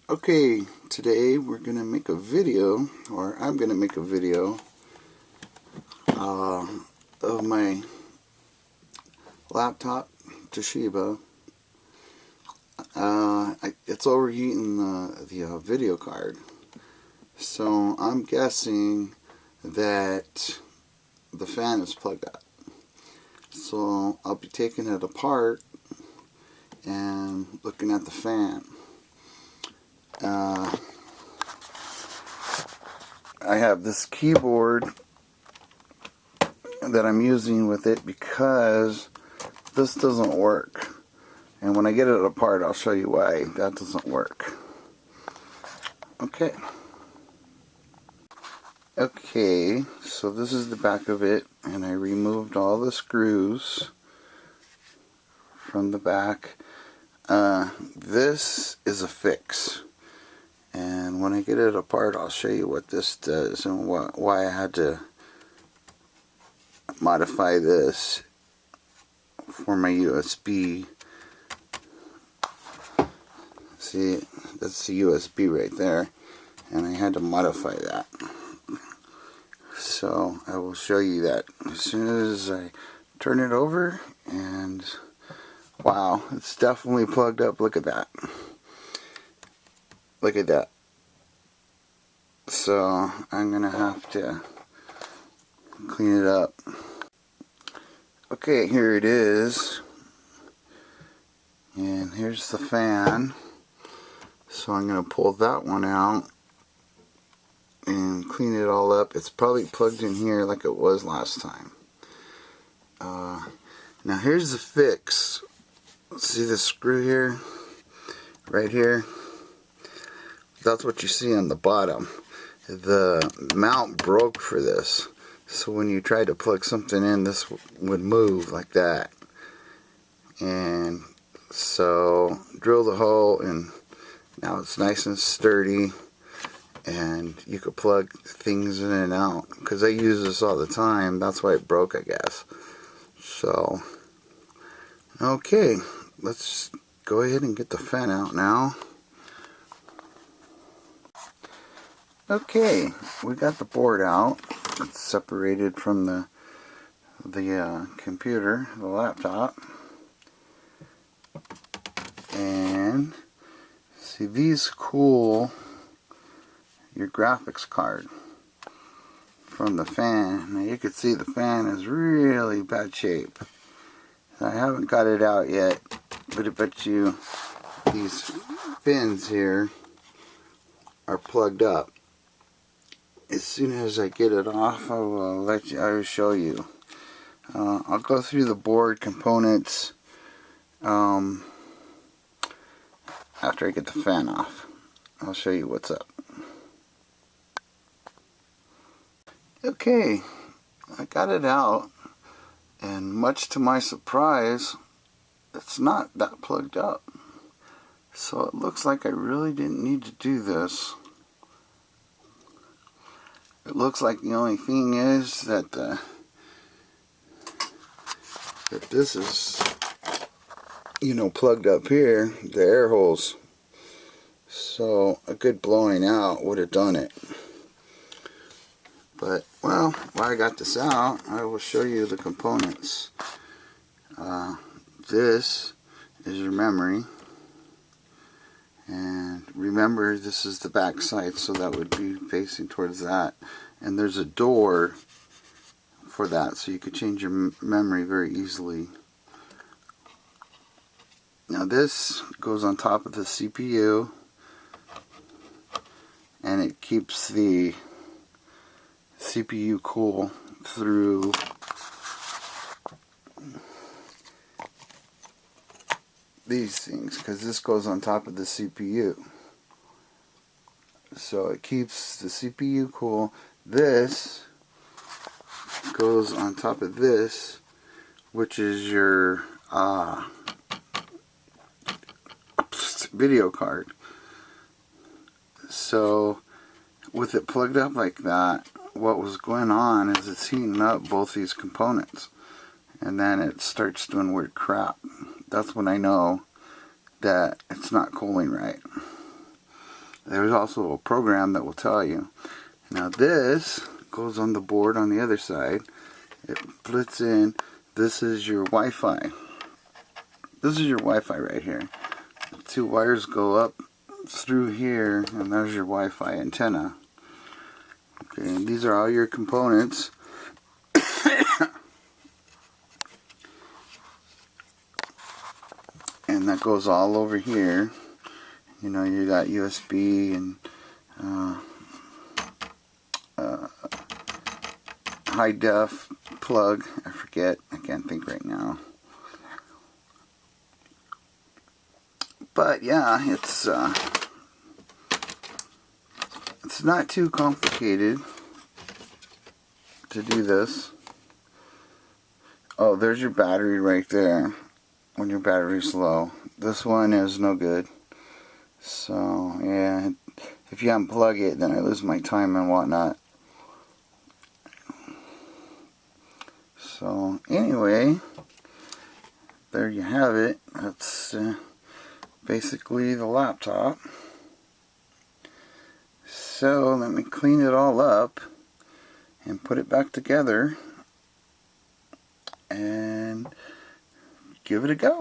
Okay, today we're going to make a video, or I'm going to make a video of my laptop, Toshiba. It's overheating the video card. So I'm guessing that the fan is plugged up. So I'll be taking it apart and looking at the fan. I have this keyboard that I'm using with it because this doesn't work. And when I get it apart, I'll show you why that doesn't work. Okay, so this is the back of it, and I removed all the screws from the back. This is a fix. And when I get it apart, I'll show you what this does and why I had to modify this for my USB. See, that's the USB right there, and I had to modify that. So I will show you that as soon as I turn it over. And wow, it's definitely plugged up. Look at that. Look at that. So I'm gonna have to clean it up. Okay, here it is, and here's the fan. So I'm gonna pull that one out and clean it all up. It's probably plugged in here like it was last time. Now here's the fix. See the screw here? Right here? That's what you see on the bottom. The mount broke for this. So when you try to plug something in, this would move like that. And so drill the hole, and now it's nice and sturdy. And you could plug things in and out. Because I use this all the time. That's why it broke, I guess. So, okay. Let's go ahead and get the fan out now. Okay, we got the board out. It's separated from the computer, the laptop. And see, these cool your graphics card from the fan. Now you can see the fan is really bad shape. I haven't got it out yet, but I bet you these fins here are plugged up. As soon as I get it off, I will show you. I'll go through the board components after I get the fan off. I'll show you what's up. Okay, I got it out, and much to my surprise, it's not that plugged up. So it looks like I really didn't need to do this. It looks like the only thing is that this is, plugged up here, the air holes. So a good blowing out would have done it. But, well, while I got this out, I will show you the components. This is your memory. And remember, this is the back side, so that would be facing towards that. And there's a door for that, so you could change your memory very easily. Now this goes on top of the CPU, and it keeps the CPU cool through these things, because this goes on top of the CPU. So it keeps the CPU cool. This goes on top of this, which is your video card. So with it plugged up like that, what was going on is it's heating up both these components, and then it starts doing weird crap. That's when I know that it's not cooling right. There's also a program that will tell you. Now this goes on the board on the other side. It splits in. This is your Wi-Fi. This is your Wi-Fi right here. The two wires go up through here, and there's your Wi-Fi antenna. Okay, and these are all your components. And that goes all over here. You know, you got USB and high def plug. I forget. I can't think right now. But yeah, it's not too complicated to do this. Oh, there's your battery right there. When your battery's low. This one is no good. So yeah, if you unplug it, then I lose my time and whatnot. So anyway, there you have it. That's basically the laptop. So let me clean it all up and put it back together and give it a go.